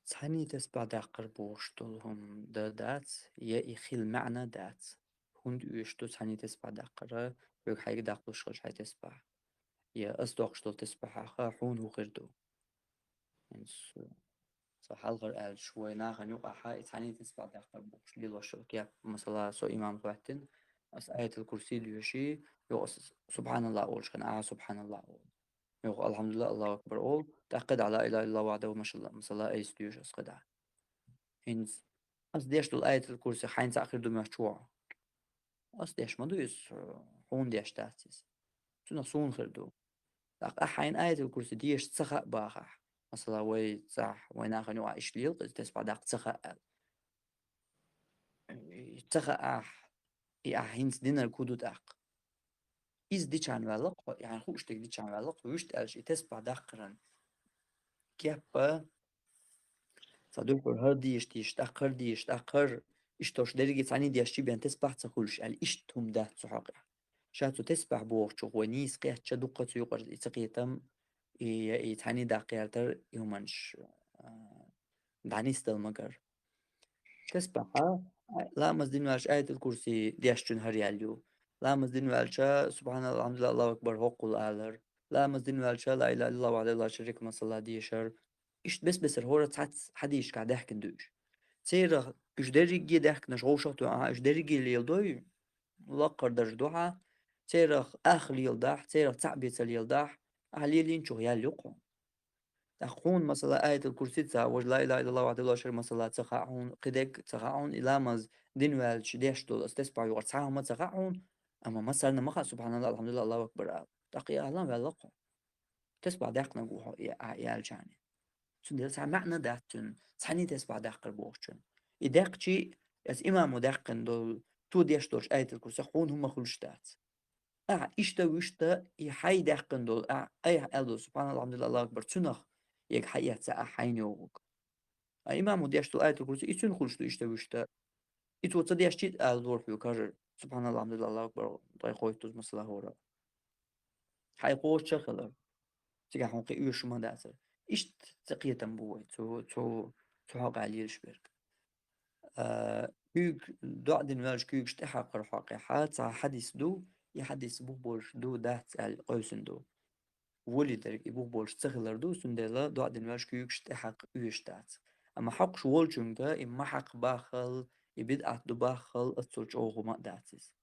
ثاني تسبع داقر بوشتلهم دات يا إخي المعنى دات هند يشتو ثاني تسبع داقرة يوك حاجة داقلو شغش هاي تسبع يا أصدق شتو تسبع حون هو غردو يعني صح الغر آل شوي ناغن يوقع حاي ثاني تسبع داقر بوش ليلو شوك يا مثلا سو إمام فاتن أس آية الكرسي ديوشي يو سبحان الله أول شكن سبحان الله أول يو الحمد لله الله أكبر أول تأكد على لا إله إلا الله وحده ما شاء الله مثلا أي ستيوش أسقد هينز أص ديش دول آية الكرسي حين آخر دو مشروع أص ديش ما دويس هون ديش تاسيس تنا صون خردو لق أحين آية الكرسي ديش تسخأ باخح مثلا وي صح وين آخر نوع إيش ليل قد تسبع داق تسخأ تسخأ هينز دينر كودو داق إز ديش عن والق يعني خوش تك ديش عن والق ويشت ألش تسبع داقرن كيبا صدوق هر ديش ديش داقر ديش داقر إشتوش درجة ثاني ديش تي بين تسبع تخولش إشتهم ده تسحق شاتو تسبح بوغشو ونيس قيح تشدوقة يقر يتقيتم يتعني داقيالتر يومنش دانيس المقر تسبح لا مزدين والش آية الكرسي ديشتون هرياليو لا مزدين والشا سبحان الله الحمد لله الله أكبر هقل آلر لا مزدين والشا لا إله إلا الله وعلى الله شريك مصلا ديشر إيش بس الهورة تحت حديش قاعد يحكي دوش تيرا إيش درجي دحك نشغوشة تو إيش درجي اللي يلدوي لقر درج دوحة تيرخ آخر يلدح تيرخ تعبية اليلدح علي لينشو يا لقو تخون مثلا آية الكرسي تسا وج لا إله إلا الله وحده لا شريك مثلا تخاعون قدك تخاعون إلى مز دين والش ديش دول استسبع يور تسعهم ما تخاعون أما مثلا مخا سبحان الله الحمد لله الله أكبر تقي أهلا بلقو تسبع دقنا جوه يا الجاني سندل سا معنى داتن ثاني تسبع دقر بوشن يدق شيء يس إمام دقن دول تو ديش دولش آية الكرسي خون هم خلش دات işte وشتا يحي دقن دول أي ألو سبحان الله الحمد لله الله أكبر تنخ يك حيات سا حين يوغ إمام ديش دول آية الكرسي إتن خلش دو işte وشتا إتو تصديش تيت أل دور فيو كرر سبحان الله الحمد لله الله أكبر طيب خويتوز مثلا هورا حي قوش شخلر تيجا حنقي إيش ما داتر إشت تقية تنبوي تو حق عليه الشبير كيك دعدن واج كيك شتحقر حقيقات حديث دو يحدث بوش دو دات القوسن دو ولدر يبوغ بولش تغلردو سندلا دعد نواش كيوكشت حق يشتات أما حق شوال جنگا إما حق باخل يبيد دو باخل أتسوش أوغو ما داتس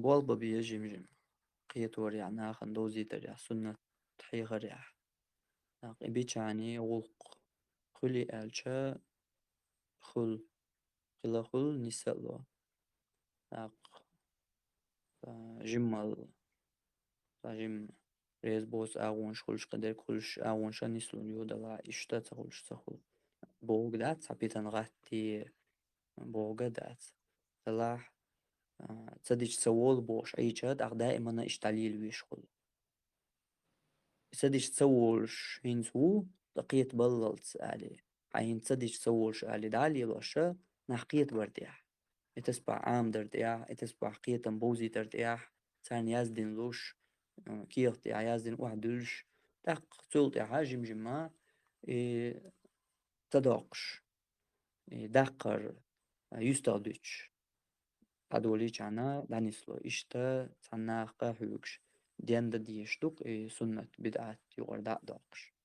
بوال ببي جيم جيم قيت وريع ناخن دوزي تريع سنة تحي غريع ناق إبيتشاني غلق خلي آلشا خل خلا خل نسالو ناق جمال جيم ريز بوس أغونش خلش قدر خلش أغونشا نسلون يودلا إشتا تخلش تخل بوغدات سابيتان غاتي بوغدات صلاح تصديش تسوول بوش أي شاد أغ دائما إشتاليل ويشغل تصديش تسوولش هينسو دقيت بللت علي حين تصديش تسوولش علي دالي لوشا نحقيت برديح اتسبع عام درديح اتسبع قيتن بوزي درديح سان يازدين لوش كيرت يازدين وحدوش تاق تولت حاجم جما تداقش دقر يستادوش هادولي جانا دانيسلو إشتا تناقة هوكش ديان دا ديشتوك سنة بدعات يغرداء داقش